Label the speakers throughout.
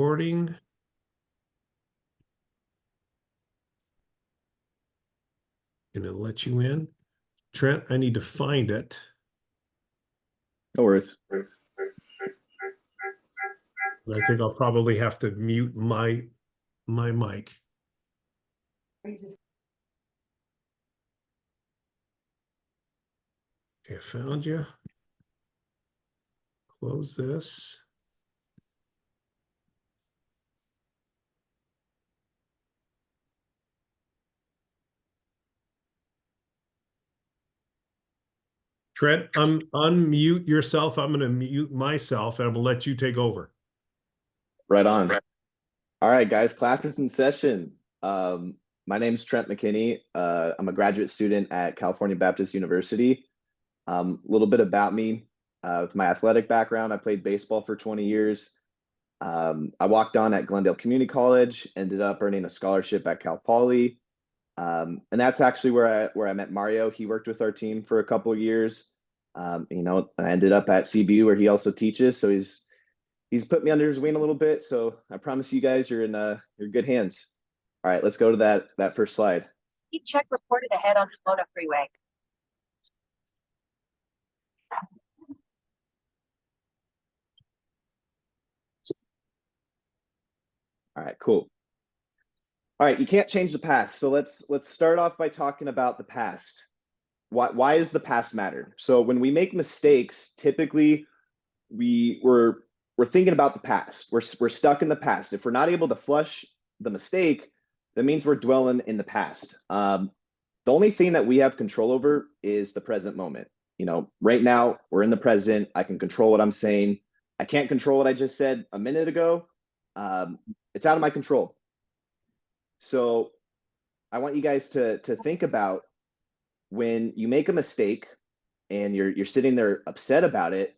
Speaker 1: Recording. Gonna let you in. Trent, I need to find it.
Speaker 2: No worries.
Speaker 1: I think I'll probably have to mute my mic. Okay, I found you. Close this. Trent, unmute yourself. I'm going to mute myself and I'm going to let you take over.
Speaker 2: Right on. All right, guys, class is in session. My name's Trent McKinney. I'm a graduate student at California Baptist University. A little bit about me. With my athletic background, I played baseball for 20 years. I walked on at Glendale Community College, ended up earning a scholarship at Cal Poly. And that's actually where I met Mario. He worked with our team for a couple of years. I ended up at CBU where he also teaches. So he's put me under his wing a little bit. So I promise you guys you're in your good hands. All right, let's go to that first slide.
Speaker 3: Speed check reported ahead on the Soto freeway.
Speaker 2: All right, cool. All right, you can't change the past. So let's start off by talking about the past. Why does the past matter? So when we make mistakes, typically we're thinking about the past. We're stuck in the past. If we're not able to flush the mistake, that means we're dwelling in the past. The only thing that we have control over is the present moment. Right now we're in the present. I can control what I'm saying. I can't control what I just said a minute ago. It's out of my control. So I want you guys to think about when you make a mistake and you're sitting there upset about it,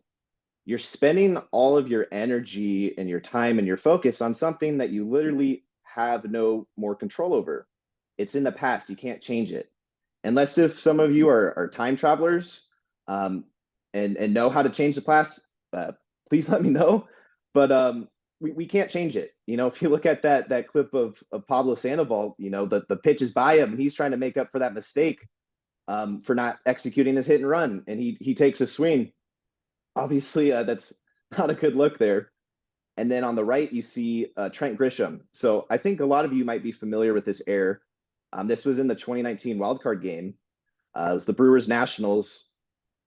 Speaker 2: you're spending all of your energy and your time and your focus on something that you literally have no more control over. It's in the past. You can't change it. Unless if some of you are time travelers and know how to change the past, please let me know. But we can't change it. If you look at that clip of Pablo Sandoval, the pitch is by him and he's trying to make up for that mistake for not executing his hit and run. And he takes a swing. Obviously, that's not a good look there. And then on the right, you see Trent Grisham. So I think a lot of you might be familiar with this error. This was in the 2019 wildcard game. It was the Brewers Nationals.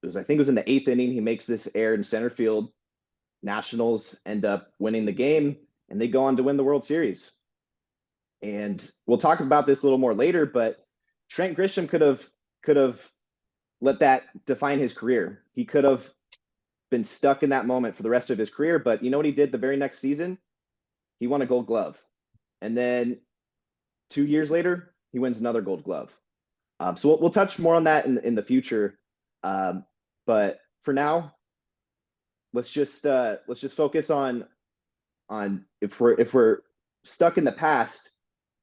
Speaker 2: I think it was in the 8th inning. He makes this error in center field. Nationals end up winning the game, and they go on to win the World Series. And we'll talk about this a little more later, but Trent Grisham could have let that define his career. He could have been stuck in that moment for the rest of his career. But you know what he did the very next season? He won a Gold Glove. And then 2 years later, he wins another Gold Glove. So we'll touch more on that in the future. But for now, let's just focus on if we're stuck in the past,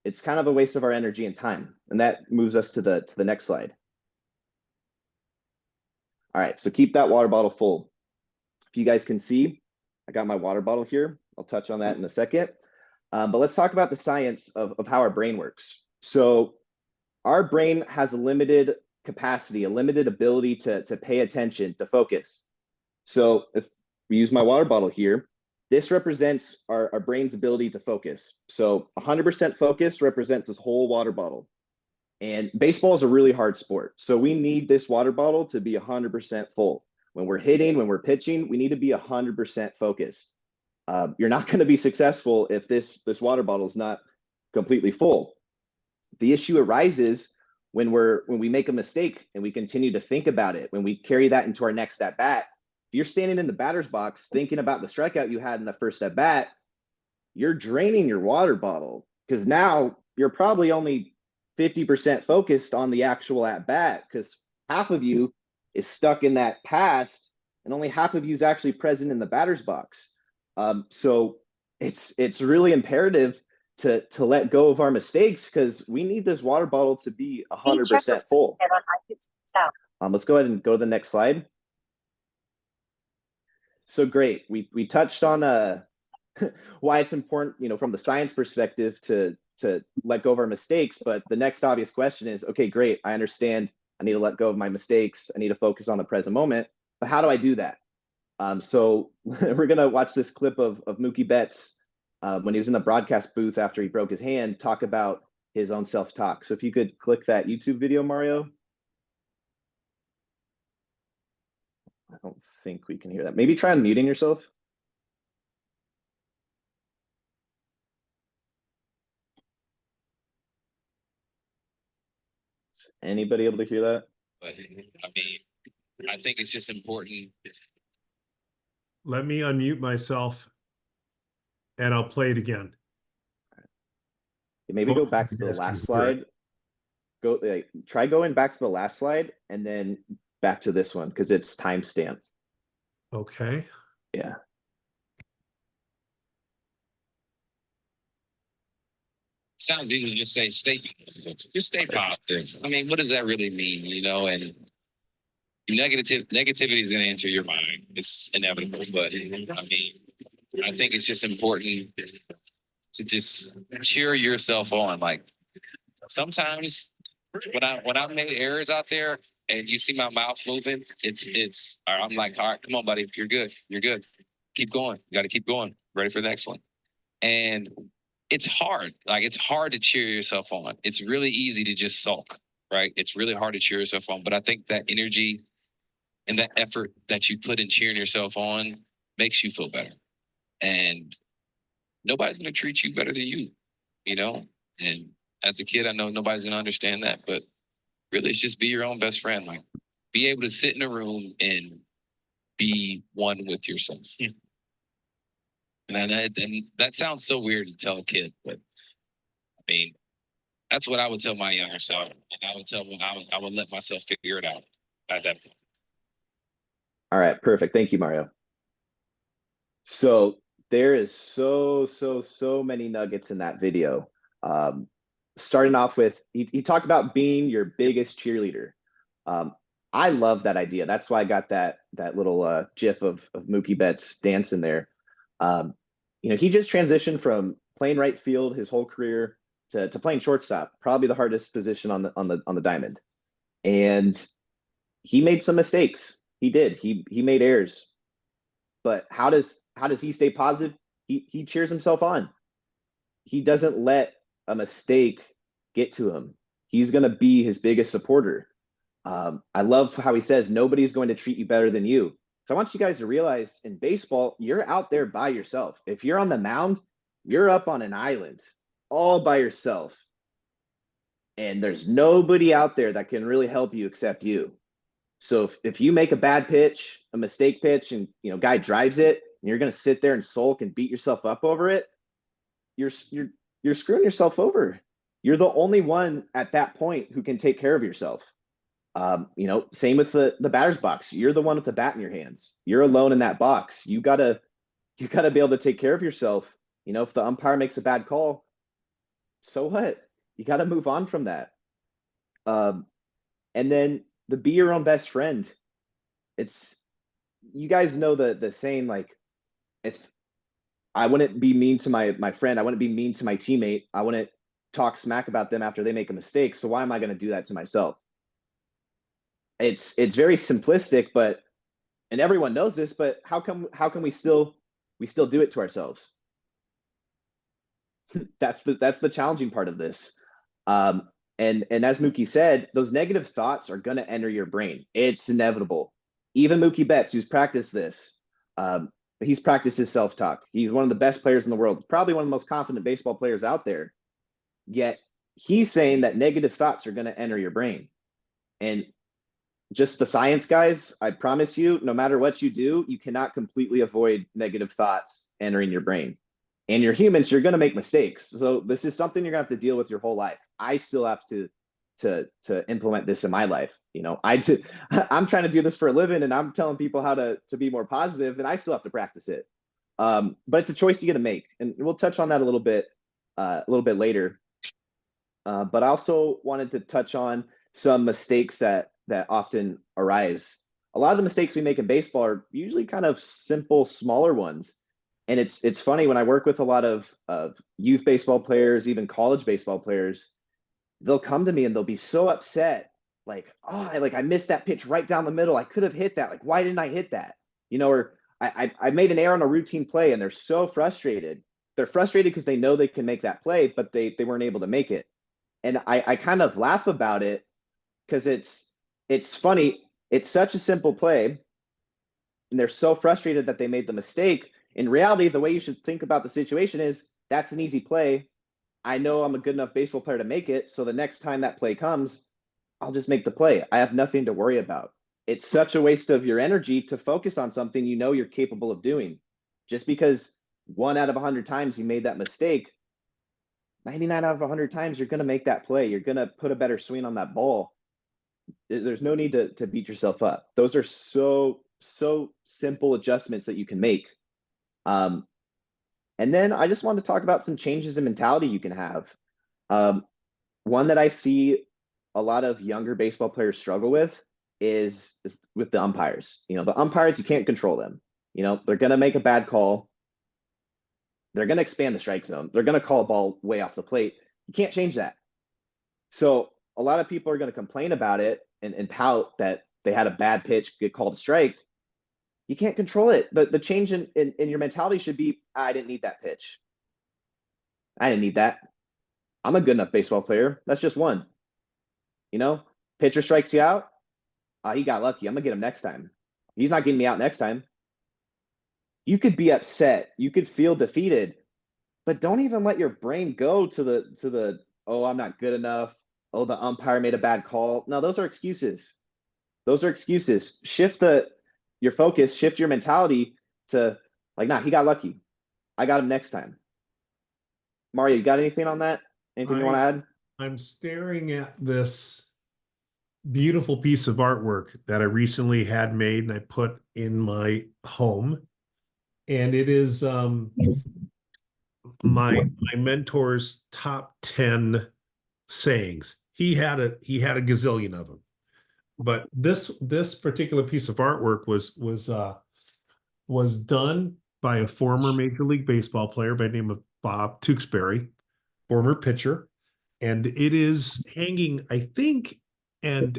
Speaker 2: it's kind of a waste of our energy and time. And that moves us to the next slide. All right, so keep that water bottle full. If you guys can see, I got my water bottle here. I'll touch on that in a second. But let's talk about the science of how our brain works. So our brain has a limited capacity, a limited ability to pay attention, to focus. So if we use my water bottle here, this represents our brain's ability to focus. So 100% focus represents this whole water bottle. And baseball is a really hard sport. So we need this water bottle to be 100% full. When we're hitting, when we're pitching, we need to be 100% focused. You're not going to be successful if this water bottle is not completely full. The issue arises when we make a mistake and we continue to think about it, when we carry that into our next at bat. If you're standing in the batter's box thinking about the strikeout you had in the first at bat, you're draining your water bottle because now you're probably only 50% focused on the actual at bat because half of you is stuck in that past and only half of you is actually present in the batter's box. So it's really imperative to let go of our mistakes because we need this water bottle to be 100% full. Let's go ahead and go to the next slide. So great. We touched on why it's important, from the science perspective to let go of our mistakes. But the next obvious question is, okay, great. I understand. I need to let go of my mistakes. I need to focus on the present moment. But how do I do that? So we're gonna watch this clip of Mookie Betts when he was in the broadcast booth after he broke his hand, talk about his own self-talk. So if you could click that YouTube video, Mario. I don't think we can hear that. Maybe try unmuting yourself. Is anybody able to hear that?
Speaker 4: But I mean, I think it's just important.
Speaker 1: Let me unmute myself and I'll play it again.
Speaker 2: Maybe go back to
Speaker 1: Hopefully
Speaker 2: the
Speaker 1: you guys
Speaker 2: last
Speaker 1: can hear it.
Speaker 2: slide. Try going back to the last slide and then back to this one because it's time stamped.
Speaker 1: Okay.
Speaker 2: Yeah.
Speaker 4: Sounds easy to just say stay positive. Just stay positive. I mean, what does that really mean? And negativity is going to enter your mind. It's inevitable. But I mean, I think it's just important to just cheer yourself on. Like sometimes when I made errors out there and you see my mouth moving, I'm like, all right, come on, buddy, you're good. You're good. Keep going. You got to keep going. Ready for the next one. And it's hard. Like it's hard to cheer yourself on. It's really easy to just sulk, right? It's really hard to cheer yourself on. But I think that energy and that effort that you put in cheering yourself on makes you feel better. And nobody's going to treat you better than you, And as a kid, I know nobody's going to understand that, but really it's just be your own best friend. Like be able to sit in a room and be one with yourself. And that sounds so weird to tell a kid, but I mean, that's what I would tell my younger self. And I would tell them I would let myself figure it out at that point.
Speaker 2: All right, perfect. Thank you, Mario. So there is so many nuggets in that video. Starting off with, he talked about being your biggest cheerleader. I love that idea. That's why I got that little GIF of Mookie Betts dancing there. He just transitioned from playing right field his whole career to playing shortstop, probably the hardest position on the diamond. And he made some mistakes. He did. He made errors. But how does he stay positive? He cheers himself on. He doesn't let a mistake get to him. He's going to be his biggest supporter. I love how he says nobody's going to treat you better than you. So I want you guys to realize in baseball, you're out there by yourself. If you're on the mound, you're up on an island all by yourself. And there's nobody out there that can really help you except you. So if you make a bad pitch, a mistake pitch, and guy drives it, and you're going to sit there and sulk and beat yourself up over it, you're screwing yourself over. You're the only one at that point who can take care of yourself. Same with the batter's box. You're the one with the bat in your hands. You're alone in that box. You gotta be able to take care of yourself. If the umpire makes a bad call, so what? You got to move on from that. And then the be your own best friend. You guys know the saying, like, if I wouldn't be mean to my friend, I wouldn't be mean to my teammate, I wouldn't talk smack about them after they make a mistake. So why am I going to do that to myself? It's very simplistic, and everyone knows this, but how come we still do it to ourselves? That's the challenging part of this. And as Mookie said, those negative thoughts are going to enter your brain. It's inevitable. Even Mookie Betts, who's practiced this, he's practiced his self-talk. He's one of the best players in the world, probably one of the most confident baseball players out there. Yet he's saying that negative thoughts are going to enter your brain. And just the science, guys, I promise you, no matter what you do, you cannot completely avoid negative thoughts entering your brain. And you're humans, you're going to make mistakes. So this is something you're going to have to deal with your whole life. I still have to implement this in my life. I'm trying to do this for a living, and I'm telling people how to be more positive, and I still have to practice it. But it's a choice you get to make, and we'll touch on that a little bit later. But I also wanted to touch on some mistakes that often arise. A lot of the mistakes we make in baseball are usually kind of simple, smaller ones. And it's funny when I work with a lot of youth baseball players, even college baseball players, they'll come to me and they'll be so upset, like, oh, I missed that pitch right down the middle. I could have hit that. Like, why didn't I hit that? Or I made an error on a routine play, and they're so frustrated. They're frustrated because they know they can make that play, but they weren't able to make it. And I kind of laugh about it because it's funny. It's such a simple play, and they're so frustrated that they made the mistake. In reality, the way you should think about the situation is that's an easy play. I know I'm a good enough baseball player to make it. So the next time that play comes, I'll just make the play. I have nothing to worry about. It's such a waste of your energy to focus on something you know you're capable of doing. Just because 1 out of 100 times you made that mistake, 99 out of 100 times you're going to make that play. You're going to put a better swing on that ball. There's no need to beat yourself up. Those are so simple adjustments that you can make. Um, and then I just want to talk about some changes in mentality you can have. Um, one that I see a lot of younger baseball players struggle with is with the umpires. The umpires, you can't control them. They're going to make a bad call. They're going to expand the strike zone. They're going to call a ball way off the plate. You can't change that. So a lot of people are going to complain about it and pout that they had a bad pitch get called a strike. You can't control it. The change in your mentality should be, I didn't need that pitch. I didn't need that. I'm a good enough baseball player. That's just one. Pitcher strikes you out. He got lucky. I'm gonna get him next time. He's not getting me out next time. You could be upset. You could feel defeated, but don't even let your brain go to the oh, I'm not good enough. Oh, the umpire made a bad call. No, those are excuses. Those are excuses. Shift your focus, shift your mentality to like, nah, he got lucky. I got him next time. Mario, you got anything on that? Anything you want to add?
Speaker 1: I'm staring at this beautiful piece of artwork that I recently had made and I put in my home. And it is my mentor's top 10 sayings. He had a gazillion of them. But this particular piece of artwork was done by a former Major League Baseball player by the name of Bob Tewksbury, former pitcher, and it is hanging, I think, and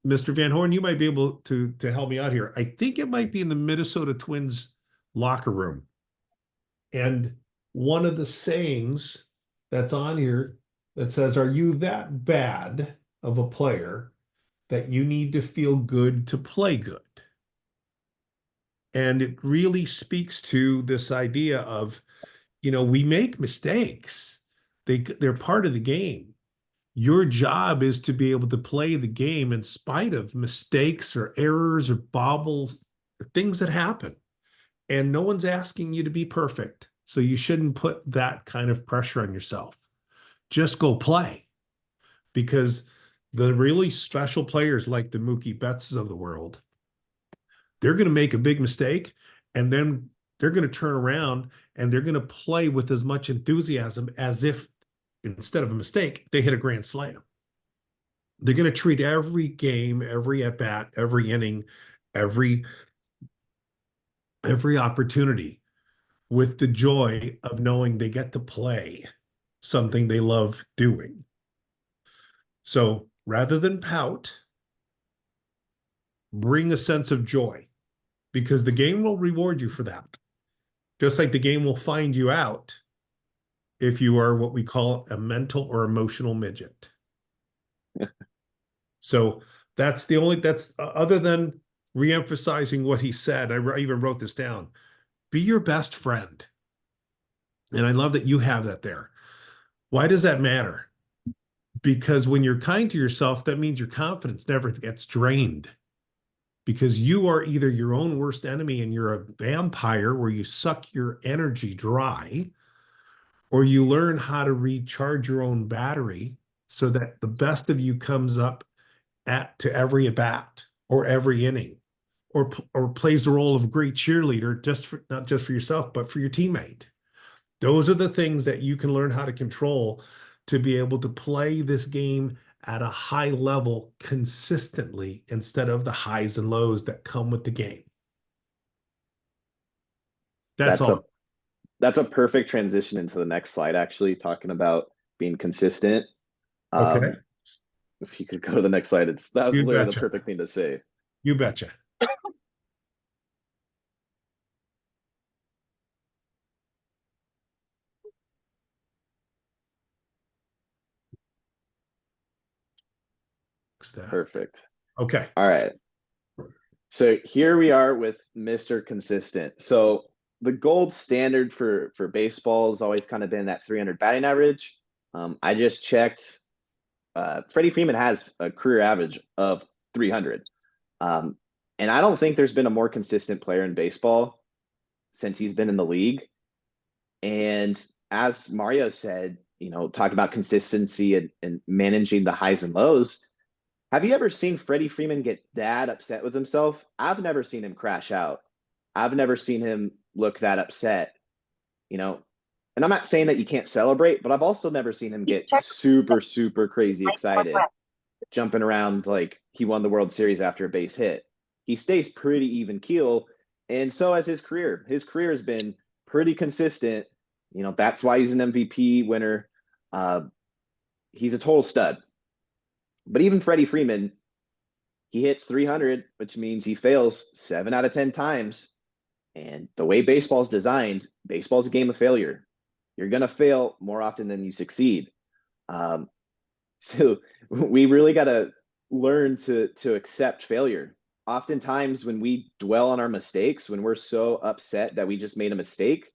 Speaker 1: Mr. Van Horn, you might be able to help me out here. I think it might be in the Minnesota Twins locker room. And one of the sayings that's on here that says, "Are you that bad of a player that you need to feel good to play good?" And it really speaks to this idea of, we make mistakes. They're part of the game. Your job is to be able to play the game in spite of mistakes or errors or bobbles, or things that happen. And no one's asking you to be perfect. So you shouldn't put that kind of pressure on yourself. Just go play. Because the really special players like the Mookie Bettses of the world, they're going to make a big mistake and then they're going to turn around and they're going to play with as much enthusiasm as if instead of a mistake, they hit a grand slam. They're going to treat every game, every at bat, every inning, every opportunity with the joy of knowing they get to play something they love doing. So rather than pout, bring a sense of joy because the game will reward you for that. Just like the game will find you out if you are what we call a mental or emotional midget. So that's other than reemphasizing what he said, I even wrote this down. Be your best friend. And I love that you have that there. Why does that matter? Because when you're kind to yourself, that means your confidence never gets drained. Because you are either your own worst enemy and you're a vampire where you suck your energy dry, or you learn how to recharge your own battery so that the best of you comes up to every at bat or every inning, or plays the role of a great cheerleader, not just for yourself, but for your teammate. Those are the things that you can learn how to control to be able to play this game at a high level consistently instead of the highs and lows that come with the game. That's all.
Speaker 2: That's a perfect transition into the next slide, actually, talking about being consistent.
Speaker 1: Okay.
Speaker 2: If you could go to the next slide, that was
Speaker 1: You
Speaker 2: literally the
Speaker 1: betcha.
Speaker 2: perfect thing to say.
Speaker 1: You betcha. Fix that.
Speaker 2: Perfect.
Speaker 1: Okay.
Speaker 2: All right. So here we are with Mr. Consistent. So the gold standard for baseball has always kind of been that 300 batting average. I just checked. Freddie Freeman has a career average of 300. And I don't think there's been a more consistent player in baseball since he's been in the league. And as Mario said, talk about consistency and managing the highs and lows. Have you ever seen Freddie Freeman get that upset with himself? I've never seen him crash out. I've never seen him look that upset, you know. And I'm not saying that you can't celebrate, but I've also never seen him get super, super crazy excited, jumping around like he won the World Series after a base hit. He stays pretty even keel, and so has his career. His career has been pretty consistent. That's why he's an MVP winner. He's a total stud. But even Freddie Freeman, he hits 300, which means he fails 7 out of 10 times. And the way baseball is designed, baseball is a game of failure. You're going to fail more often than you succeed. So we really got to learn to accept failure. Oftentimes, when we dwell on our mistakes, when we're so upset that we just made a mistake,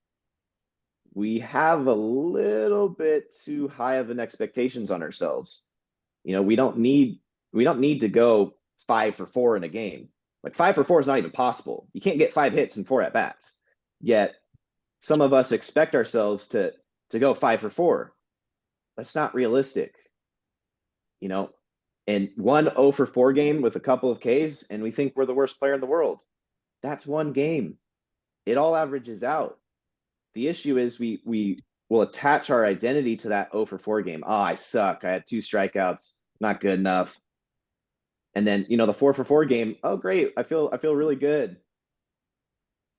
Speaker 2: we have a little bit too high of an expectations on ourselves. We don't need to go 5 for 4 in a game. Like 5 for 4 is not even possible. You can't get 5 hits and 4 at bats. Yet some of us expect ourselves to go 5 for 4. That's not realistic. And 0 for 4 game with a couple of Ks, and we think we're the worst player in the world. That's one game. It all averages out. The issue is we will attach our identity to that 0 for 4 game. Oh, I suck. I had 2 strikeouts. Not good enough. And then, the 4 for 4 game, oh great, I feel really good.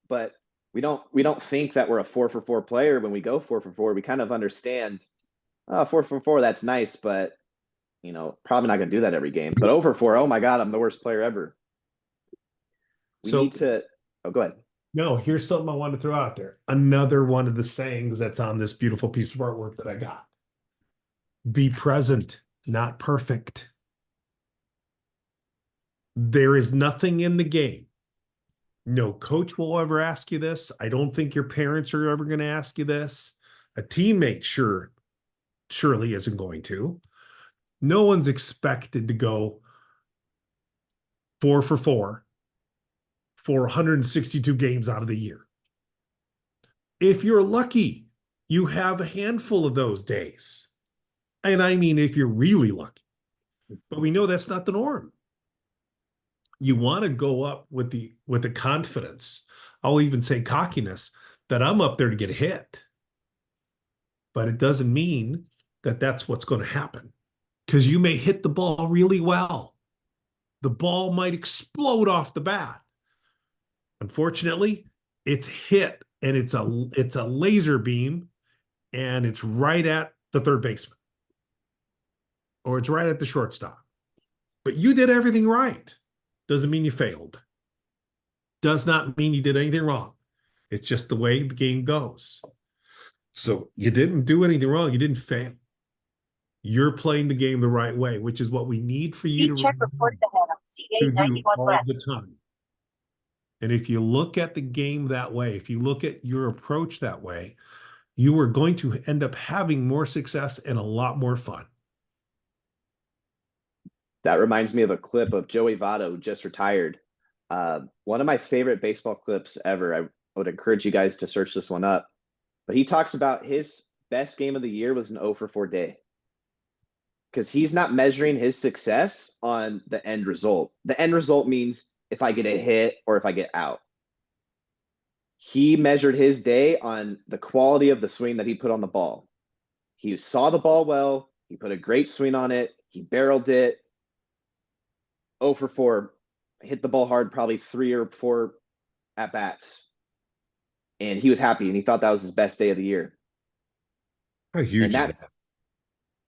Speaker 2: But we don't think that we're a 4 for 4 player when we go 4 for 4. We kind of understand, 4 for 4, that's nice, but probably not going to do that every game. But 0 for 4, oh my God, I'm the worst player ever. We need to. Oh, go ahead.
Speaker 1: No, here's something I want to throw out there. Another one of the sayings that's on this beautiful piece of artwork that I got. Be present, not perfect. There is nothing in the game. No coach will ever ask you this. I don't think your parents are ever going to ask you this. A teammate surely isn't going to. No one's expected to go 4 for 4 for 162 games out of the year. If you're lucky, you have a handful of those days. And I mean, if you're really lucky, but we know that's not the norm. You want to go up with the confidence. I'll even say cockiness that I'm up there to get a hit. But it doesn't mean that that's what's going to happen, because you may hit the ball really well. The ball might explode off the bat. Unfortunately, it's hit and it's a laser beam and it's right at the third baseman or it's right at the shortstop. But you did everything right. Doesn't mean you failed. Does not mean you did anything wrong. It's just the way the game goes. So you didn't do anything wrong. You didn't fail. You're playing the game the right way, which is what we need for you to
Speaker 3: check reported ahead on CA
Speaker 1: do
Speaker 3: 91
Speaker 1: all
Speaker 3: West.
Speaker 1: the time. And if you look at the game that way, if you look at your approach that way, you are going to end up having more success and a lot more fun.
Speaker 2: That reminds me of a clip of Joey Votto, who just retired. One of my favorite baseball clips ever. I would encourage you guys to search this one up. But he talks about his best game of the year was an 0 for 4 day. Because he's not measuring his success on the end result. The end result means if I get a hit or if I get out. He measured his day on the quality of the swing that he put on the ball. He saw the ball well. He put a great swing on it. He barreled it. 0 for 4. Hit the ball hard, probably 3 or 4 at bats. and he was happy and he thought that was his best day of the year.
Speaker 1: How huge
Speaker 2: And
Speaker 1: is
Speaker 2: that's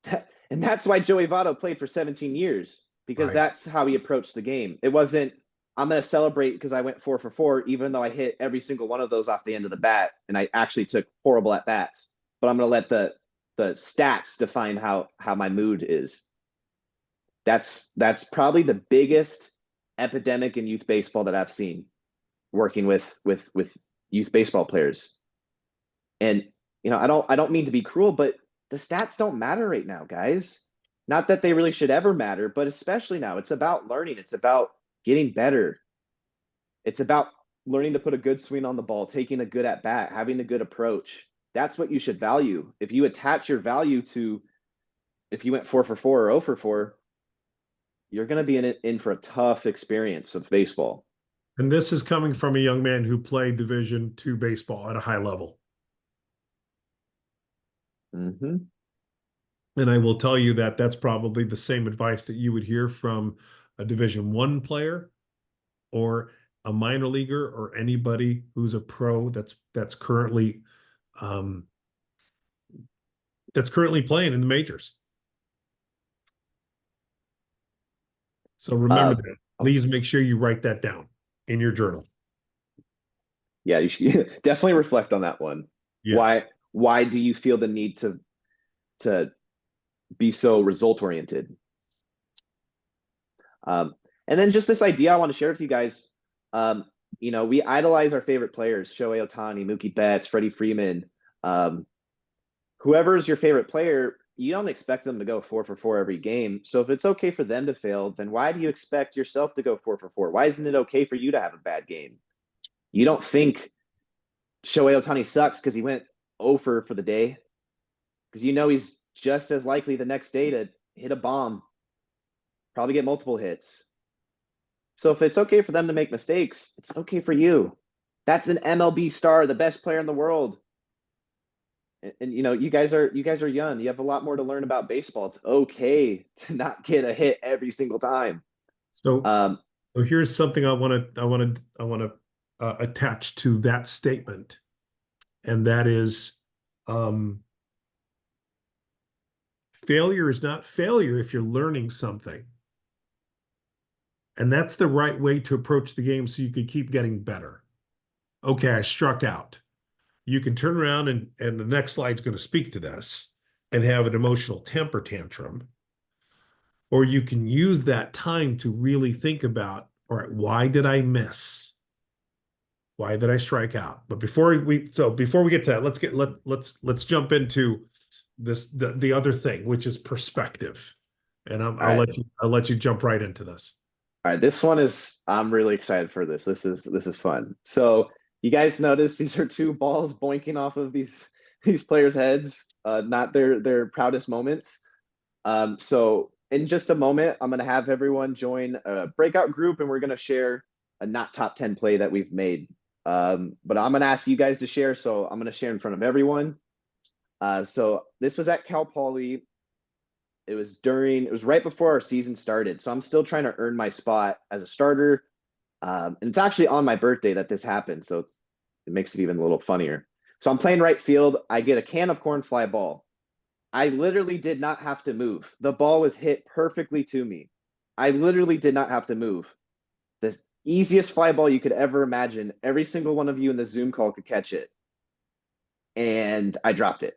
Speaker 1: that?
Speaker 2: and that's why Joey Votto played for 17 years, because
Speaker 1: Right.
Speaker 2: that's how he approached the game. It wasn't, I'm going to celebrate because I went 4 for 4, even though I hit every single one of those off the end of the bat, and I actually took horrible at bats. But I'm going to let the stats define how my mood is. That's probably the biggest epidemic in youth baseball that I've seen, working with youth baseball players. And I don't mean to be cruel, but the stats don't matter right now, guys. Not that they really should ever matter, but especially now, it's about learning. It's about getting better. It's about learning to put a good swing on the ball, taking a good at bat, having a good approach. That's what you should value. If you attach your value to if you went 4 for 4 or 0 for 4, you're going to be in for a tough experience of baseball.
Speaker 1: And this is coming from a young man who played Division II baseball at a high level.
Speaker 2: Mm-hmm.
Speaker 1: And I will tell you that that's probably the same advice that you would hear from a Division I player or a minor leaguer or anybody who's a pro that's currently playing in the majors. So remember that. Please make sure you write that down in your journal.
Speaker 2: Yeah, you should definitely reflect on that one.
Speaker 1: Yes.
Speaker 2: Why do you feel the need to be so result oriented? And then just this idea I want to share with you guys. We idolize our favorite players: Shohei Ohtani, Mookie Betts, Freddie Freeman. Whoever is your favorite player, you don't expect them to go 4 for 4 every game. So if it's okay for them to fail, then why do you expect yourself to go 4 for 4? Why isn't it okay for you to have a bad game? You don't think Shohei Ohtani sucks because he went 0 for the day, because he's just as likely the next day to hit a bomb, probably get multiple hits. So if it's okay for them to make mistakes, it's okay for you. That's an MLB star, the best player in the world. And you guys are young. You have a lot more to learn about baseball. It's okay to not get a hit every single time.
Speaker 1: So,
Speaker 2: Um,
Speaker 1: so here's something I want to attach to that statement, and that is, failure is not failure if you're learning something. And that's the right way to approach the game so you can keep getting better. Okay, I struck out. You can turn around and the next slide's going to speak to this and have an emotional temper tantrum. Or you can use that time to really think about, all right, why did I miss? Why did I strike out? But before we get to that, let's jump into the other thing, which is perspective. And I'll let you jump right into this.
Speaker 2: All right, this one I'm really excited for this. This is fun. So you guys notice these are two balls boinking off of these players' heads, not their proudest moments. So in just a moment, I'm gonna have everyone join a breakout group, and we're gonna share a not top 10 play that we've made. But I'm gonna ask you guys to share, so I'm gonna share in front of everyone. So this was at Cal Poly. It was right before our season started. So I'm still trying to earn my spot as a starter. And it's actually on my birthday that this happened. So it makes it even a little funnier. So I'm playing right field. I get a can of corn fly ball. I literally did not have to move. The ball was hit perfectly to me. I literally did not have to move. The easiest fly ball you could ever imagine. Every single one of you in the Zoom call could catch it. And I dropped it.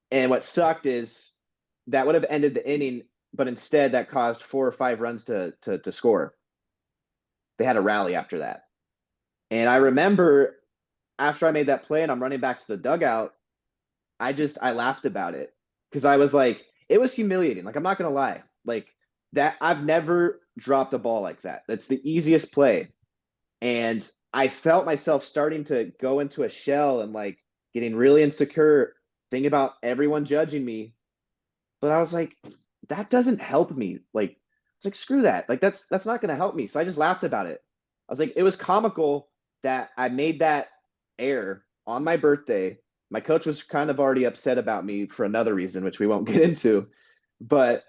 Speaker 2: And what sucked is that would have ended the inning, but instead that caused 4 or 5 runs to score. They had a rally after that. And I remember after I made that play and I'm running back to the dugout, I laughed about it, because I was like, it was humiliating. Like, I'm not going to lie. Like, that, I've never dropped a ball like that. That's the easiest play. And I felt myself starting to go into a shell and like getting really insecure, thinking about everyone judging me. But I was like, that doesn't help me. Like, it's like, screw that. Like, that's not going to help me. So I just laughed about it. I was like, it was comical that I made that error on my birthday. My coach was kind of already upset about me for another reason, which we won't get into. But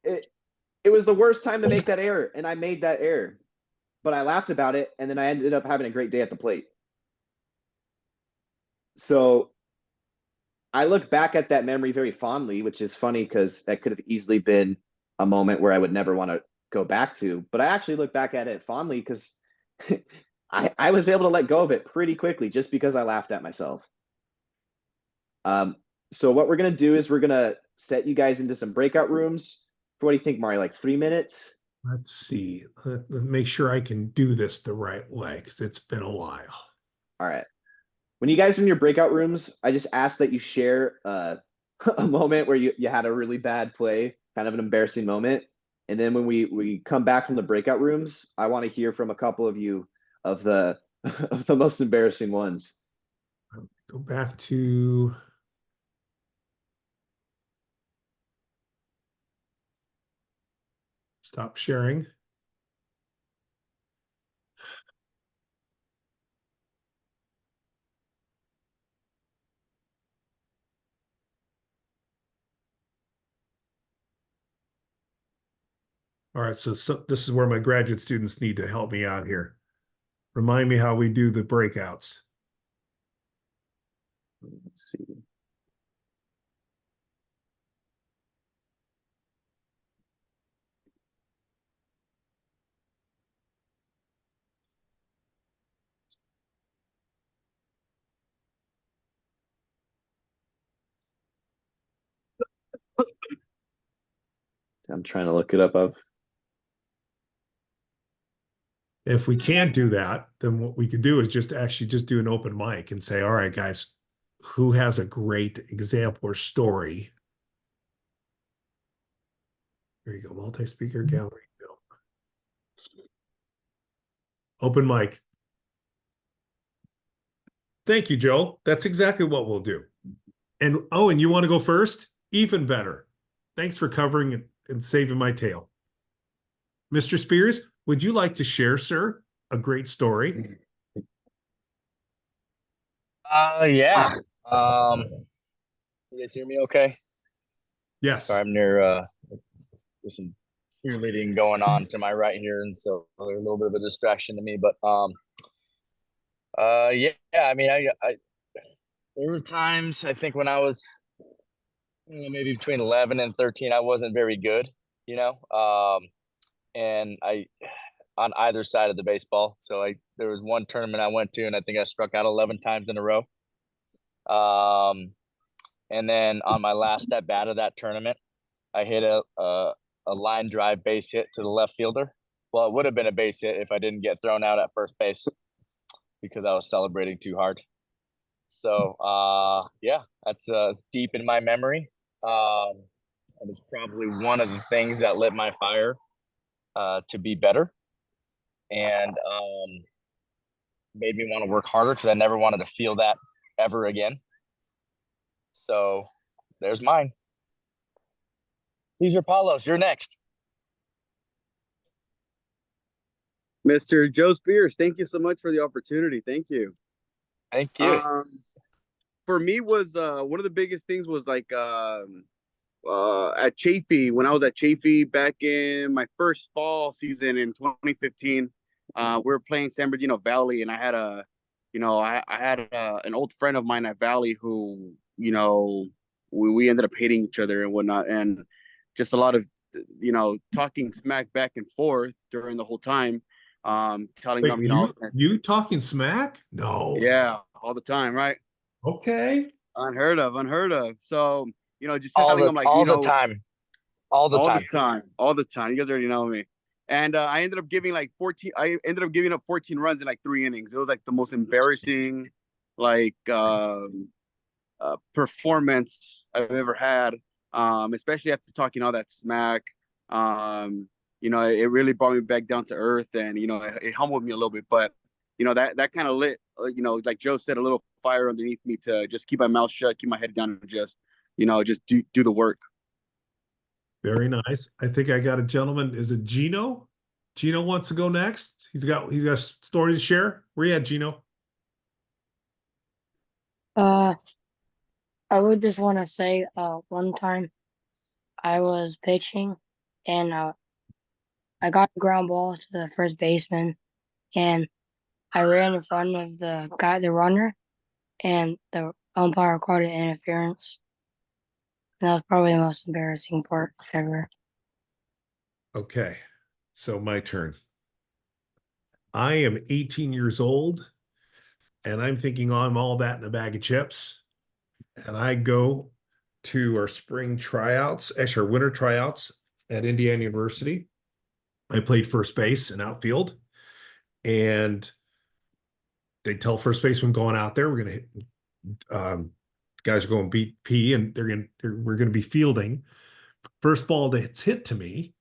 Speaker 2: it was the worst time to make that error, and I made that error. but I laughed about it, and then I ended up having a great day at the plate. So I look back at that memory very fondly, which is funny because that could have easily been a moment where I would never want to go back to. But I actually look back at it fondly because I was able to let go of it pretty quickly just because I laughed at myself. Um, so what we're gonna do is we're gonna set you guys into some breakout rooms. For what do you think, Mario? Like 3 minutes?
Speaker 1: Let's see. Let's make sure I can do this the right way because it's been a while.
Speaker 2: All right. When you guys are in your breakout rooms, I just ask that you share a moment where you had a really bad play, kind of an embarrassing moment. And then when we come back from the breakout rooms, I want to hear from a couple of you of the of the most embarrassing ones.
Speaker 1: Go back to stop sharing. All right, so this is where my graduate students need to help me out here. Remind me how we do the breakouts.
Speaker 2: Let's see. I'm trying to look it up. Of
Speaker 1: If we can't do that, then what we could do is just actually just do an open mic and say, all right, guys, who has a great example or story? There you go, multi-speaker gallery. No. Open mic. Thank you, Joe. That's exactly what we'll do. And oh, and you want to go first? Even better. Thanks for covering and saving my tail. Mr. Spears, would you like to share, sir, a great story?
Speaker 5: Yeah. Um, you guys hear me okay?
Speaker 1: Yes.
Speaker 5: Sorry, I'm near there's some cheerleading going on to my right here, and so a little bit of a distraction to me. But yeah, I mean, I there were times I think when I was maybe between 11 and 13, I wasn't very good, you know. And I on either side of the baseball. So there was one tournament I went to, and I think I struck out 11 times in a row. Um, and then on my last at bat of that tournament, I hit a line drive base hit to the left fielder. Well, it would have been a base hit if I didn't get thrown out at first base because I was celebrating too hard. So yeah, that's it's deep in my memory. And it's probably one of the things that lit my fire to be better and made me want to work harder because I never wanted to feel that ever again. So there's mine. These are Paulos. You're next.
Speaker 6: Mr. Joe Spears, thank you so much for the opportunity. Thank you.
Speaker 5: Thank you.
Speaker 6: For me was one of the biggest things was like at Chafee, when I was at Chafee back in my first fall season in 2015. We were playing San Bernardino Valley, and I had an old friend of mine at Valley who, we ended up hating each other and whatnot, and just a lot of, talking smack back and forth during the whole time, telling
Speaker 1: Wait,
Speaker 6: them,
Speaker 1: you talking smack? No.
Speaker 6: yeah, all the time, right?
Speaker 1: Okay.
Speaker 6: Unheard of, unheard of. So, just
Speaker 5: All
Speaker 6: telling
Speaker 5: the
Speaker 6: them like,
Speaker 5: all the time. All the
Speaker 6: all
Speaker 5: time.
Speaker 6: the time, all the time. You guys already know me. And I ended up giving like 14. I ended up giving up 14 runs in like 3 innings. It was like the most embarrassing, like performance I've ever had. Especially after talking all that smack. It really brought me back down to earth, and it humbled me a little bit. But that kind of lit, like Joe said, a little fire underneath me to just keep my mouth shut, keep my head down, and just do the work.
Speaker 1: Very nice. I think I got a gentleman. Is it Gino? Gino wants to go next. He's got a story to share. Where you at, Gino?
Speaker 7: I would just want to say, one time I was pitching and I got a ground ball to the first baseman and I ran in front of the runner, and the umpire called it interference. And that was probably the most embarrassing part ever.
Speaker 1: Okay, so my turn. I am 18 years old, and I'm thinking, oh, I'm all that in a bag of chips. And I go to our spring tryouts, actually our winter tryouts at Indiana University. I played first base and outfield, and they tell first baseman going out there, we're gonna hit, guys are going to beat P, and we're gonna be fielding. First ball that's hit to me,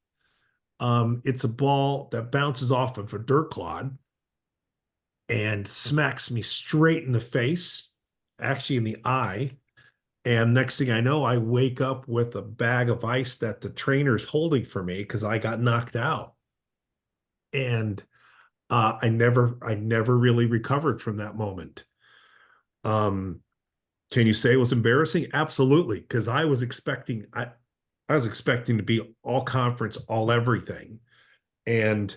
Speaker 1: it's a ball that bounces off of a dirt clod and smacks me straight in the face, actually in the eye. And next thing I know, I wake up with a bag of ice that the trainer's holding for me because I got knocked out. And I never really recovered from that moment. Um, can you say it was embarrassing? Absolutely, because I was expecting to be all conference, all everything. And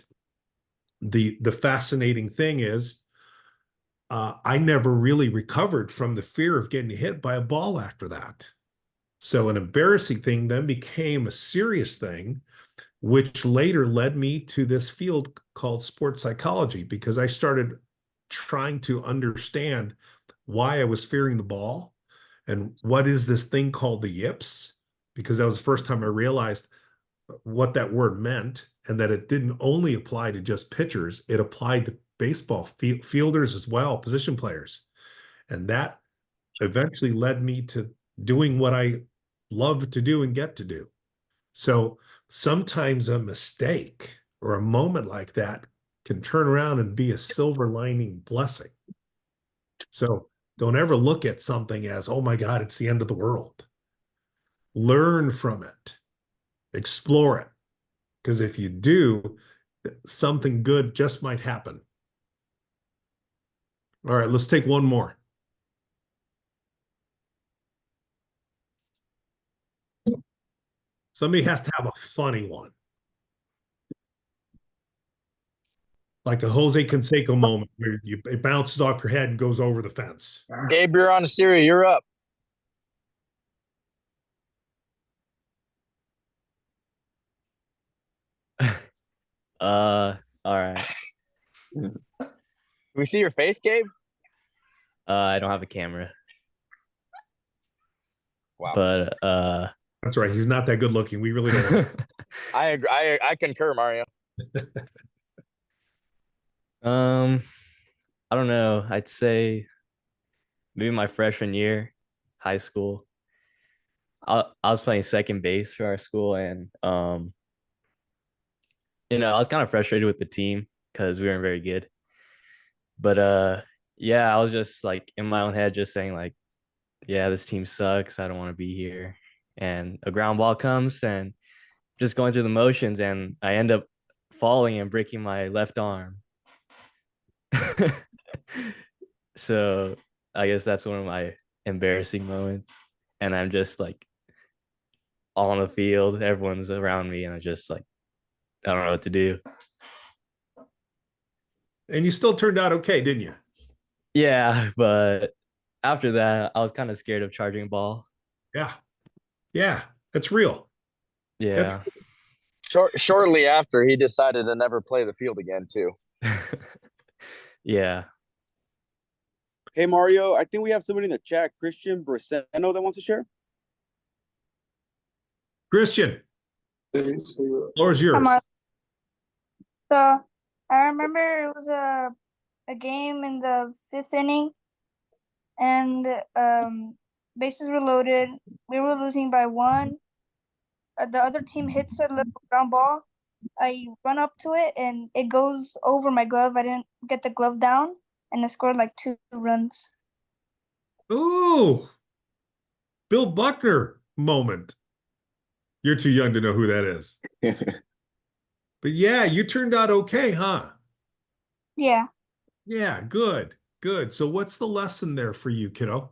Speaker 1: the fascinating thing is, I never really recovered from the fear of getting hit by a ball after that. So an embarrassing thing then became a serious thing, which later led me to this field called sports psychology, because I started trying to understand why I was fearing the ball and what is this thing called the yips, because that was the first time I realized what that word meant, and that it didn't only apply to just pitchers, it applied to baseball fielders as well, position players. And that eventually led me to doing what I love to do and get to do. So sometimes a mistake or a moment like that can turn around and be a silver lining blessing. So don't ever look at something as, oh my God, it's the end of the world. Learn from it, explore it. Because if you do, something good just might happen. All right, let's take one more. Somebody has to have a funny one. Like a Jose Canseco moment where it bounces off your head and goes over the fence.
Speaker 5: Gabe, you're on the Siri. You're up.
Speaker 8: All right.
Speaker 5: Can we see your face, Gabe?
Speaker 8: I don't have a camera,
Speaker 5: Wow.
Speaker 8: but
Speaker 1: That's right. He's not that good looking. We really don't want
Speaker 5: I agree. I concur, Mario.
Speaker 8: I don't know. I'd say maybe my freshman year, high school. I was playing second base for our school, and I was kind of frustrated with the team because we weren't very good. But yeah, I was just like in my own head, just saying like, yeah, this team sucks. I don't want to be here. And a ground ball comes, and just going through the motions, and I end up falling and breaking my left arm. So I guess that's one of my embarrassing moments. And I'm just like all on the field, everyone's around me, and I just like, I don't know what to do.
Speaker 1: And you still turned out okay, didn't you?
Speaker 8: Yeah, but after that, I was kind of scared of charging a ball.
Speaker 1: Yeah. Yeah. That's real.
Speaker 8: Yeah.
Speaker 5: Shortly after, he decided to never play the field again, too.
Speaker 8: Yeah.
Speaker 6: Hey Mario, I think we have somebody in the chat, Christian Braceno, that wants to share.
Speaker 1: Christian, the floor is yours.
Speaker 9: So I remember it was a game in the fifth inning, and bases were loaded. We were losing by one. The other team hits a little ground ball. I run up to it, and it goes over my glove. I didn't get the glove down, and I scored like 2 runs.
Speaker 1: Ooh, Bill Buckner moment. You're too young to know who that is. But yeah, you turned out okay, huh?
Speaker 9: Yeah,
Speaker 1: Yeah, good, good. So what's the lesson there for you, kiddo?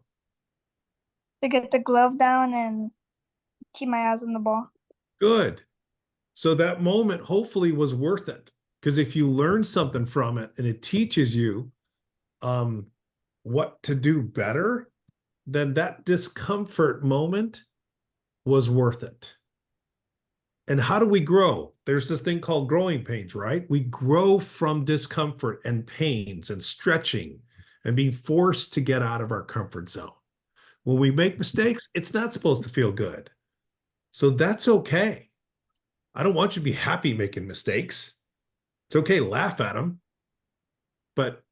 Speaker 9: to get the glove down and keep my eyes on the ball.
Speaker 1: Good. So that moment hopefully was worth it, Because if you learn something from it and it teaches you what to do better, then that discomfort moment was worth it. And how do we grow? There's this thing called growing pains, right? We grow from discomfort and pains and stretching and being forced to get out of our comfort zone. When we make mistakes, it's not supposed to feel good. So that's okay. I don't want you to be happy making mistakes. It's okay to laugh at them, but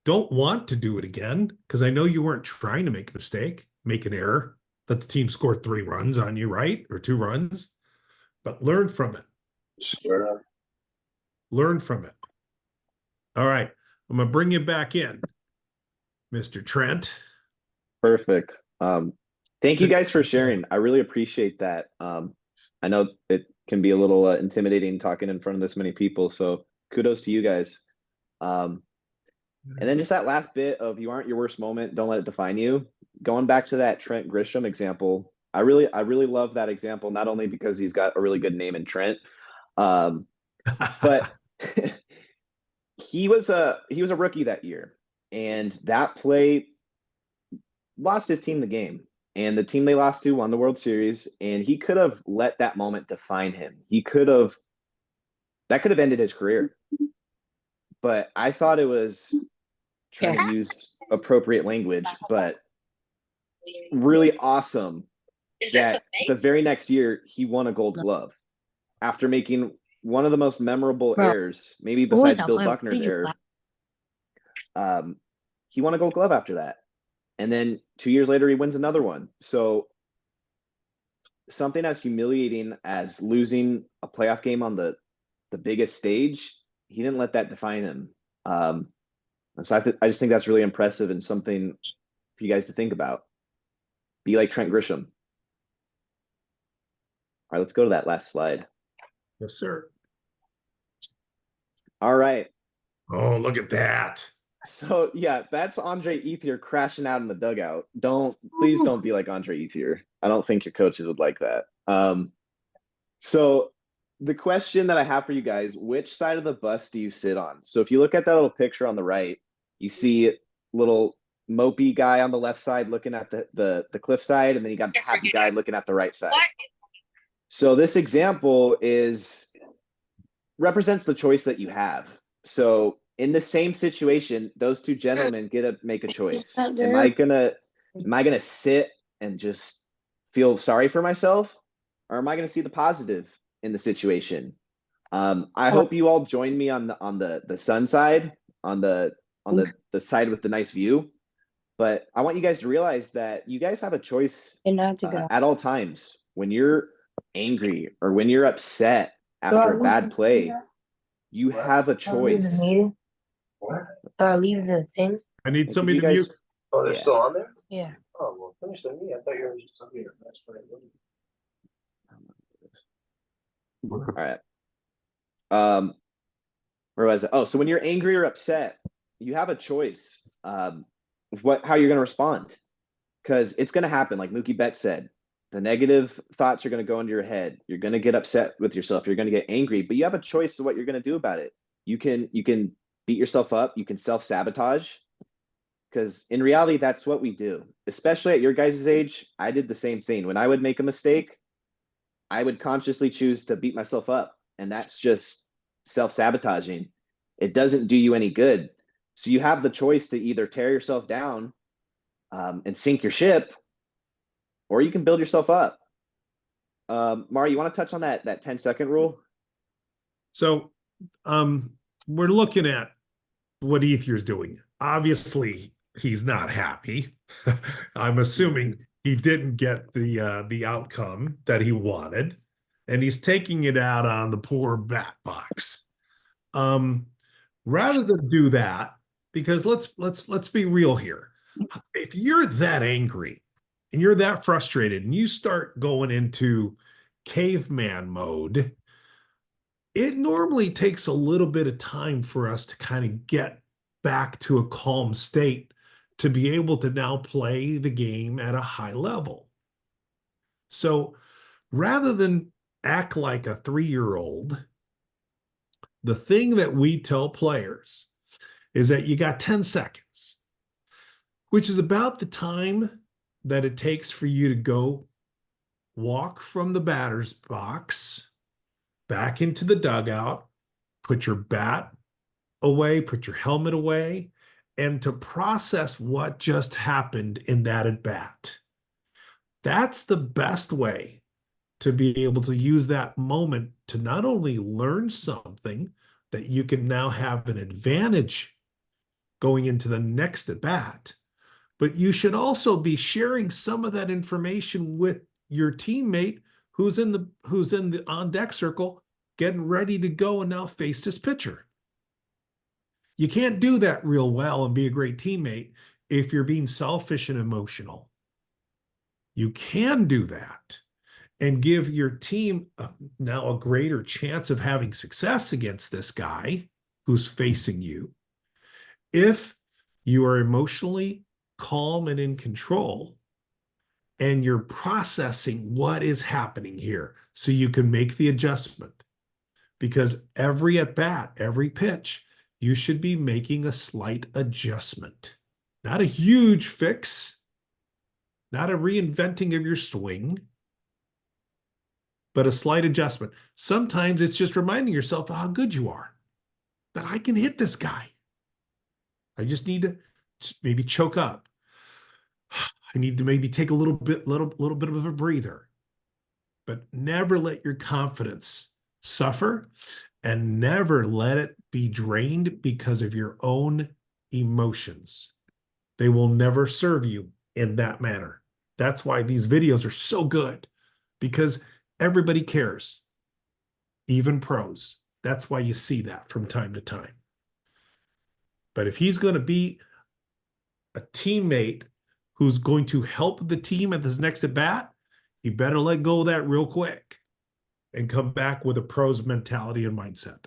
Speaker 1: don't want to do it again because I know you weren't trying to make a mistake, make an error, that the team scored 3 runs on you, right? Or 2 runs, but learn from it.
Speaker 10: Sure.
Speaker 1: Learn from it. All right. I'm going to bring you back in, Mr. Trent.
Speaker 2: Perfect. Thank you guys for sharing. I really appreciate that. I know it can be a little intimidating talking in front of this many people, so kudos to you guys. And then just that last bit of you aren't your worst moment, don't let it define you. Going back to that Trent Grisham example, I really love that example, not only because he's got a really good name in Trent, but he was a rookie that year, and that play lost his team the game. And the team they lost to won the World Series, and he could have let that moment define him. That could have ended his career. But I thought it was trying to use appropriate language, but really awesome that the very next year he won a Gold Glove after making one of the most memorable errors, maybe besides Bill Buckner's error. He won a Gold Glove after that. And then 2 years later, he wins another one. So something as humiliating as losing a playoff game on the biggest stage, he didn't let that define him. So I just think that's really impressive and something for you guys to think about. Be like Trent Grisham. All right, let's go to that last slide.
Speaker 1: Yes, sir.
Speaker 2: All right.
Speaker 1: Oh, look at that.
Speaker 2: So yeah, that's Andre Ethier crashing out in the dugout. Please don't be like Andre Ethier. I don't think your coaches would like that. So the question that I have for you guys, which side of the bus do you sit on? So if you look at that little picture on the right, you see little mopey guy on the left side looking at the cliff side, and then you got the happy guy looking at the right side. So this example represents the choice that you have. So in the same situation, those two gentlemen get to make a choice. Am I gonna sit and just feel sorry for myself, or am I gonna see the positive in the situation? I hope you all join me on the sun side, on the side with the nice view. But I want you guys to realize that you guys have a choice at all times. When you're angry or when you're upset after a bad play, you have a choice.
Speaker 10: What?
Speaker 7: Leave the things.
Speaker 1: I need
Speaker 2: Like,
Speaker 1: somebody
Speaker 2: you
Speaker 1: to
Speaker 2: guys-
Speaker 1: mute.
Speaker 10: Oh, they're
Speaker 2: Yeah.
Speaker 10: still on there?
Speaker 7: Yeah.
Speaker 10: Oh, well, finish the meeting. I thought you were just on here. That's right.
Speaker 2: All right. Where was it? Oh, so when you're angry or upset, you have a choice of how you're going to respond, because it's going to happen. Like Mookie Betts said, the negative thoughts are going to go into your head. You're going to get upset with yourself. You're going to get angry, but you have a choice of what you're going to do about it. You can beat yourself up. You can self-sabotage, because in reality, that's what we do. Especially at your guys' age, I did the same thing. When I would make a mistake, I would consciously choose to beat myself up, and that's just self-sabotaging. It doesn't do you any good. So you have the choice to either tear yourself down and sink your ship, or you can build yourself up. Mari, you want to touch on that 10-second rule?
Speaker 1: So we're looking at what Ethier's doing. Obviously, he's not happy. I'm assuming he didn't get the outcome that he wanted, and he's taking it out on the poor bat box. Rather than do that, because let's be real here. If you're that angry and you're that frustrated and you start going into caveman mode, it normally takes a little bit of time for us to kind of get back to a calm state to be able to now play the game at a high level. So rather than act like a 3-year-old, The thing that we tell players is that you got 10 seconds, which is about the time that it takes for you to go walk from the batter's box back into the dugout, put your bat away, put your helmet away, and to process what just happened in that at bat. That's the best way to be able to use that moment to not only learn something that you can now have an advantage going into the next at bat, but you should also be sharing some of that information with your teammate who's in the on deck circle getting ready to go and now face this pitcher. You can't do that real well and be a great teammate if you're being selfish and emotional. You can do that and give your team now a greater chance of having success against this guy who's facing you if you are emotionally calm and in control and you're processing what is happening here so you can make the adjustment. Because every at bat, every pitch, you should be making a slight adjustment, not a huge fix, not a reinventing of your swing, but a slight adjustment. Sometimes it's just reminding yourself of how good you are, that I can hit this guy. I just need to maybe choke up. I need to maybe take a little bit of a breather, but never let your confidence suffer and never let it be drained because of your own emotions. They will never serve you in that manner. That's why these videos are so good, because everybody cares, even pros. That's why you see that from time to time. But if he's going to be a teammate who's going to help the team at this next at bat, he better let go of that real quick and come back with a pro's mentality and mindset.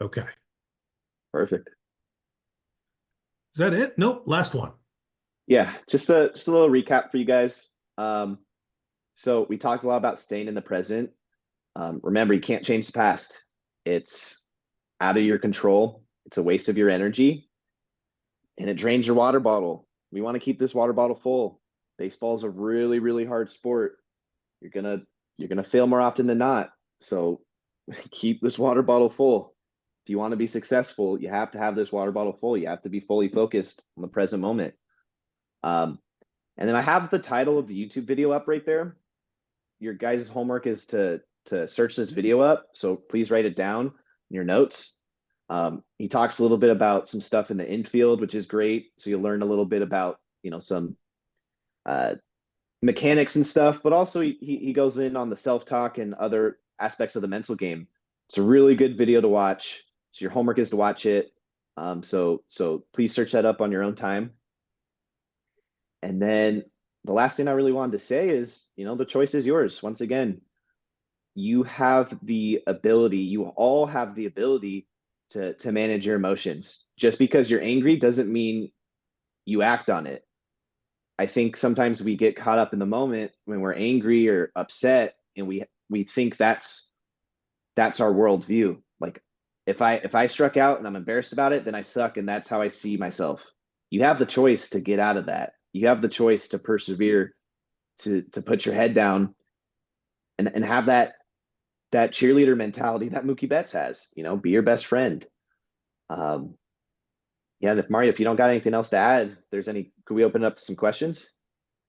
Speaker 1: Okay.
Speaker 2: Perfect.
Speaker 1: Is that it? Nope. Last one.
Speaker 2: Yeah, just a little recap for you guys. So we talked a lot about staying in the present. Remember, you can't change the past. It's out of your control. It's a waste of your energy, and it drains your water bottle. We want to keep this water bottle full. Baseball is a really, really hard sport. You're gonna fail more often than not. So keep this water bottle full. If you want to be successful, you have to have this water bottle full. You have to be fully focused on the present moment. And then I have the title of the YouTube video up right there. Your guys' homework is to search this video up. So please write it down in your notes. He talks a little bit about some stuff in the infield, which is great. So you'll learn a little bit about, some mechanics and stuff, but also he goes in on the self-talk and other aspects of the mental game. It's a really good video to watch. So your homework is to watch it. So please search that up on your own time. And then the last thing I really wanted to say is, the choice is yours. Once again, you have the ability, you all have the ability to manage your emotions. Just because you're angry doesn't mean you act on it. I think sometimes we get caught up in the moment when we're angry or upset, and we think that's our worldview. Like if I struck out and I'm embarrassed about it, then I suck, and that's how I see myself. You have the choice to get out of that. You have the choice to persevere, to put your head down, and have that cheerleader mentality that Mookie Betts has. Be your best friend. Yeah, and if Mario, if you don't got anything else to add, could we open it up to some questions?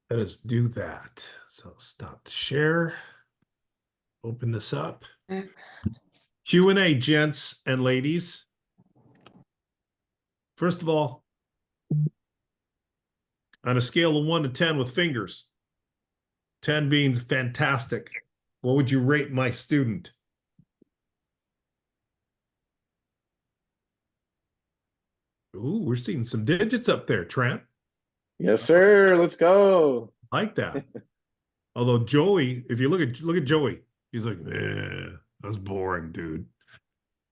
Speaker 1: Let us do that. So stop the share. Open this up. Q&A, gents and ladies. First of all, on a scale of 1 to 10 with fingers, 10 being fantastic, what would you rate my student? Ooh, we're seeing some digits up there, Trent.
Speaker 2: Yes, sir. Let's go.
Speaker 1: Like that. Although Joey, if you look at Joey, he's like, that's boring, dude.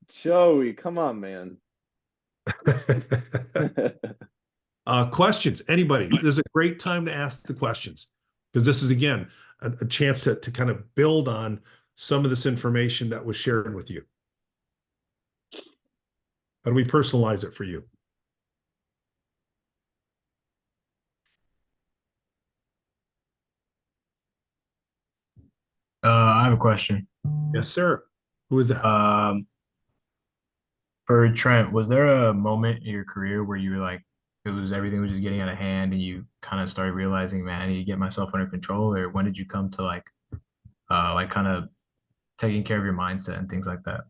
Speaker 2: Joey, come on, man.
Speaker 1: Questions, anybody? This is a great time to ask the questions, because this is, again, a chance to kind of build on some of this information that was shared with you? How do we personalize it for you?
Speaker 11: I have a question.
Speaker 1: Yes, sir. Who is that?
Speaker 11: For Trent, was there a moment in your career where you were like, everything was just getting out of hand and you kind of started realizing, man, I need to get myself under control? Or when did you come to like kind of taking care of your mindset and things like that?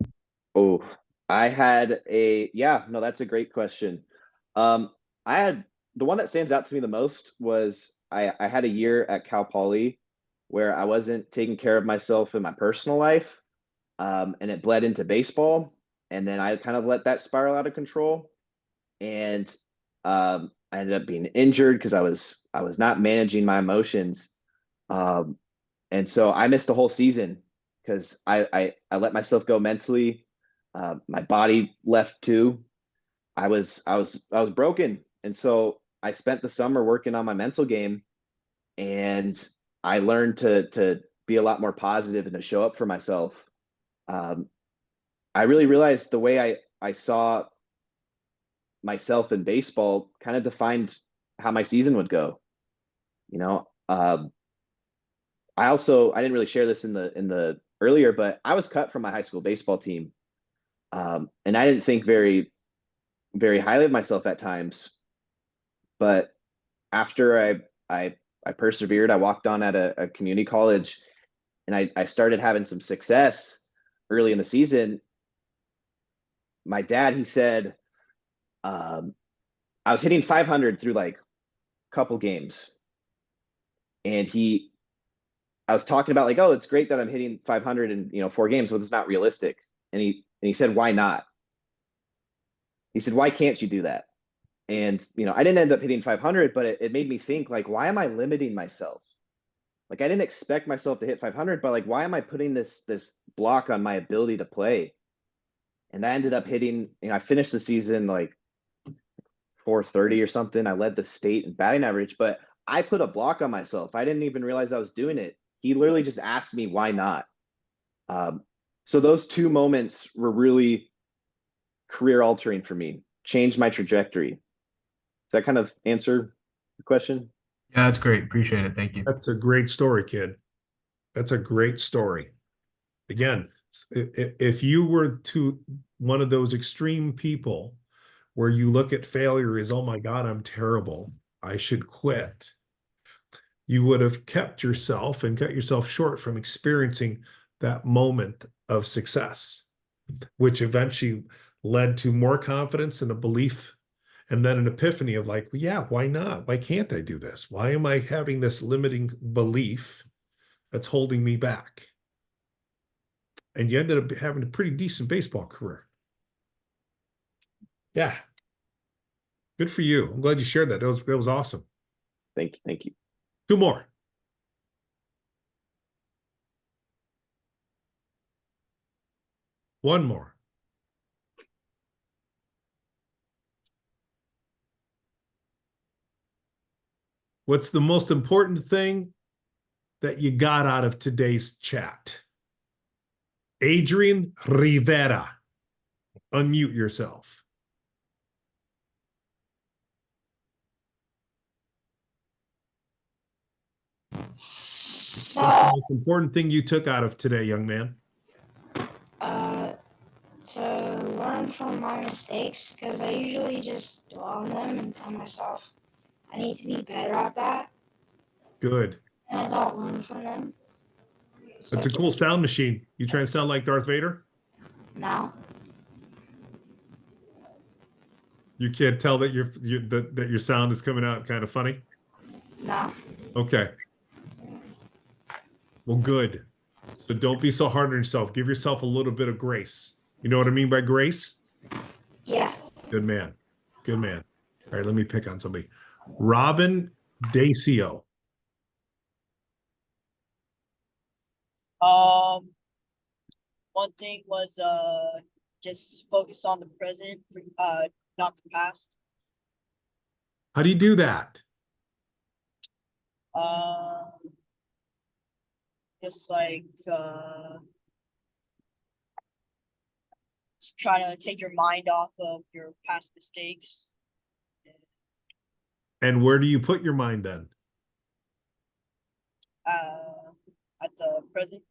Speaker 2: Oh, yeah, no, that's a great question. I had the one that stands out to me the most was I had a year at Cal Poly where I wasn't taking care of myself in my personal life. And it bled into baseball. And then I kind of let that spiral out of control. And I ended up being injured because I was not managing my emotions. And so I missed a whole season because I let myself go mentally. My body left too. I was broken. And so I spent the summer working on my mental game, and I learned to be a lot more positive and to show up for myself. I really realized the way I saw myself in baseball kind of defined how my season would go. You know, I didn't really share this in the earlier, but I was cut from my high school baseball team, and I didn't think very highly of myself at times. But after I persevered, I walked on at a community college, and I started having some success early in the season. My dad, he said, I was hitting 500 through like a couple games, and I was talking about like, oh, it's great that I'm hitting 500 in 4 games, but it's not realistic. And he said, why not? He said, why can't you do that? And I didn't end up hitting 500, but it made me think like, why am I limiting myself? Like I didn't expect myself to hit 500, but like, why am I putting this block on my ability to play? And I ended up hitting. I finished the season like 430 or something. I led the state in batting average, but I put a block on myself. I didn't even realize I was doing it. He literally just asked me why not. So those 2 moments were really career altering for me, changed my trajectory. Does that kind of answer the question?
Speaker 11: Yeah, that's great. Appreciate it. Thank you.
Speaker 1: That's a great story, kid. That's a great story. Again, if you were to one of those extreme people where you look at failure as, oh my God, I'm terrible, I should quit, you would have kept yourself and cut yourself short from experiencing that moment of success, which eventually led to more confidence and a belief, and then an epiphany of like, well, yeah, why not? Why can't I do this? Why am I having this limiting belief that's holding me back? And you ended up having a pretty decent baseball career. Yeah. Good for you. I'm glad you shared that. That was awesome.
Speaker 2: Thank you.
Speaker 1: 2 more. One more. What's the most important thing that you got out of today's chat? Adrian Rivera. Unmute yourself. What's the most important thing you took out of today, young man?
Speaker 7: To learn from my mistakes, because I usually just dwell on them and tell myself I need to be better at that,
Speaker 1: Good.
Speaker 7: and I don't learn from them.
Speaker 1: That's a cool sound machine. You trying to sound like Darth Vader?
Speaker 7: Now,
Speaker 1: You can't tell that that your sound is coming out kind of funny?
Speaker 7: no.
Speaker 1: Okay. Well, good. So don't be so hard on yourself. Give yourself a little bit of grace. You know what I mean by grace?
Speaker 7: Yeah.
Speaker 1: Good man. Good man. All right, let me pick on somebody. Robin Dacio.
Speaker 12: One thing was just focus on the present, not the past.
Speaker 1: How do you do that?
Speaker 12: Just like trying to take your mind off of your past mistakes.
Speaker 1: And where do you put your mind then?
Speaker 12: At the present.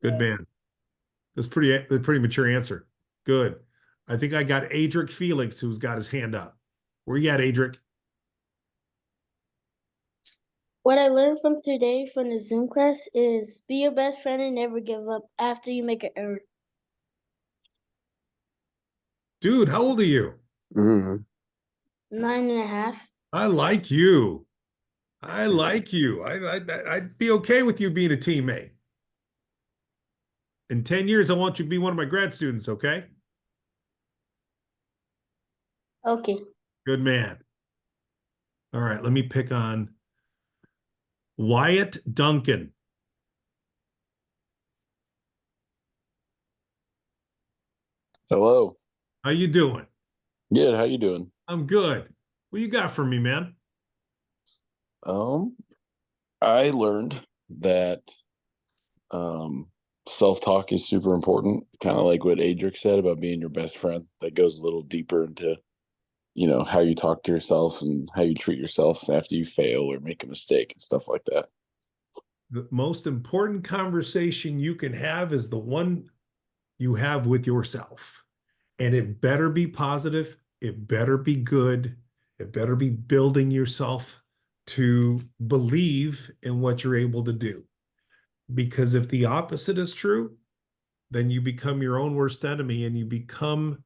Speaker 1: Good man. That's pretty mature answer. Good. I think I got Adric Felix, who's got his hand up. Where you at, Adric?
Speaker 13: What I learned from today from the Zoom class is be your best friend and never give up after you make an error.
Speaker 1: Dude, how old are you?
Speaker 13: 9.5.
Speaker 1: I like you. I like you. I'd be okay with you being a teammate. In 10 years, I want you to be one of my grad students, okay?
Speaker 13: Okay.
Speaker 1: Good man. All right, let me pick on Wyatt Duncan.
Speaker 14: Hello.
Speaker 1: How you doing?
Speaker 14: Good. How you doing?
Speaker 1: I'm good. What you got for me, man?
Speaker 14: I learned that self-talk is super important, kind of like what Adric said about being your best friend. That goes a little deeper into, how you talk to yourself and how you treat yourself after you fail or make a mistake and stuff like that.
Speaker 1: The most important conversation you can have is the one you have with yourself. And it better be positive. It better be good. It better be building yourself to believe in what you're able to do. Because if the opposite is true, then you become your own worst enemy and you become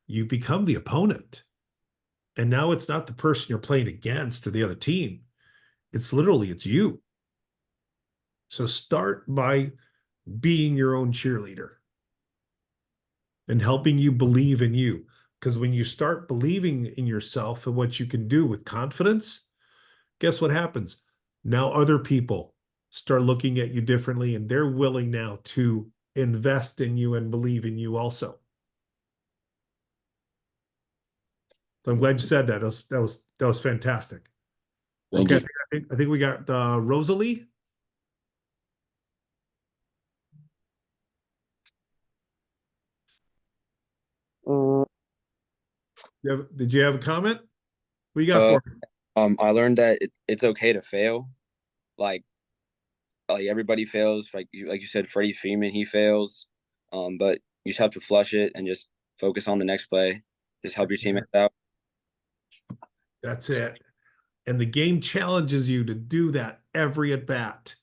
Speaker 1: the opponent. And now it's not the person you're playing against or the other team. It's you. So start by being your own cheerleader and helping you believe in you. Because when you start believing in yourself and what you can do with confidence, guess what happens? Now other people start looking at you differently and they're willing now to invest in you and believe in you also. So I'm glad you said that. That was fantastic.
Speaker 14: Thank
Speaker 1: Okay,
Speaker 14: you.
Speaker 1: I think we got Rosalie. Did you have a comment? What you got for me?
Speaker 15: I learned that it's okay to fail. Like everybody fails. Like you said, Freddie Freeman, he fails. But you just have to flush it and just focus on the next play. Just help your teammates out.
Speaker 1: That's it. And the game challenges you to do that every at bat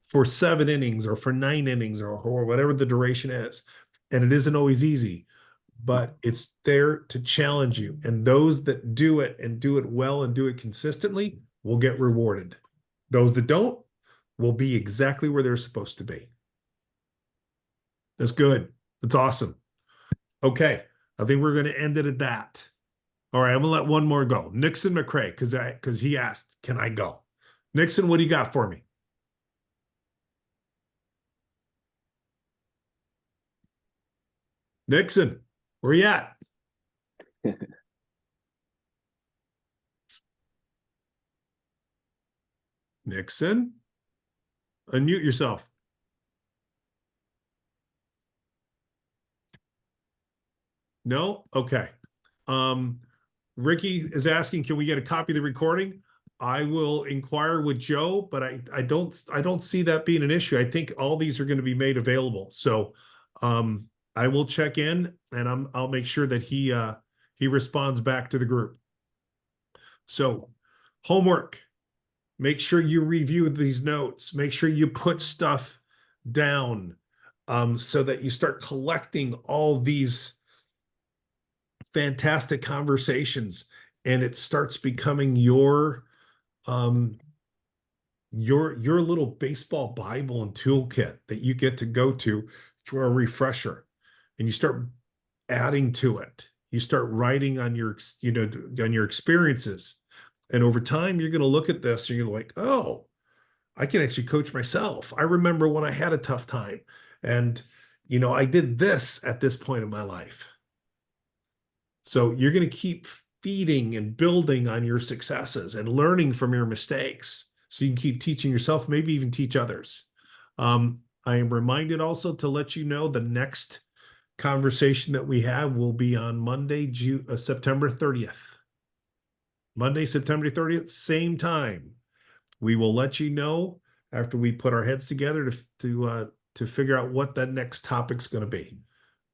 Speaker 1: for 7 innings or for 9 innings or whatever the duration is. And it isn't always easy, but it's there to challenge you. And those that do it and do it well and do it consistently will get rewarded. Those that don't will be exactly where they're supposed to be. That's good. That's awesome. Okay. I think we're going to end it at that. All right. I'm going to let one more go. Nixon McCray, because he asked, can I go? Nixon, what do you got for me? Nixon, where you at? Nixon, unmute yourself. No? Okay. Ricky is asking, can we get a copy of the recording? I will inquire with Joe, but I don't see that being an issue. I think all these are going to be made available. So I will check in and I'll make sure that he responds back to the group. So homework. Make sure you review these notes. Make sure you put stuff down so that you start collecting all these fantastic conversations and it starts becoming your little baseball Bible and toolkit that you get to go to for a refresher. And you start adding to it. You start writing on your, on your experiences. And over time, you're going to look at this and you're like, oh, I can actually coach myself. I remember when I had a tough time and, I did this at this point in my life. So you're going to keep feeding and building on your successes and learning from your mistakes so you can keep teaching yourself, maybe even teach others. I am reminded also to let you know the next conversation that we have will be on Monday, September 30th. Monday, September 30th, same time. We will let you know after we put our heads together to figure out what that next topic's going to be.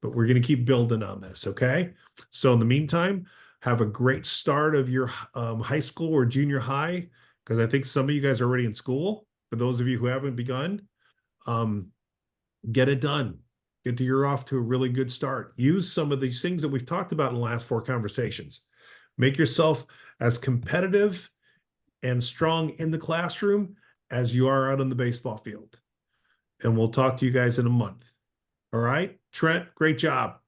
Speaker 1: But we're going to keep building on this, okay? So in the meantime, have a great start of your high school or junior high, because I think some of you guys are already in school. For those of you who haven't begun, get it done. You're off to a really good start. Use some of these things that we've talked about in the last 4 conversations. Make yourself as competitive and strong in the classroom as you are out on the baseball field. And we'll talk to you guys in a month. All right, Trent, great job.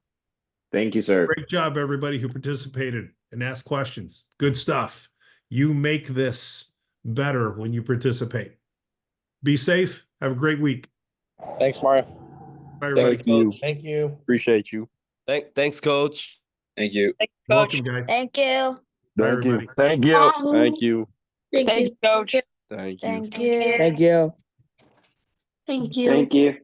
Speaker 2: Thank you, sir.
Speaker 1: Great job, everybody who participated and asked questions. Good stuff. You make this better when you participate. Be safe. Have a great week.
Speaker 5: Thanks, Mario.
Speaker 1: Bye, everybody.
Speaker 6: Thank you.
Speaker 10: Thank you.
Speaker 6: Appreciate you.
Speaker 16: Thanks, Coach.
Speaker 15: Thank you.
Speaker 1: Welcome, guys.
Speaker 9: Thank you.
Speaker 1: Bye,
Speaker 6: Thank you.
Speaker 1: everybody.
Speaker 16: Thank you.
Speaker 13: Yahoo.
Speaker 6: Thank you.
Speaker 13: Thank you.
Speaker 12: Coach.
Speaker 6: Thank you.
Speaker 9: Thank you.
Speaker 12: Thank you.
Speaker 13: Thank you.
Speaker 10: Thank you.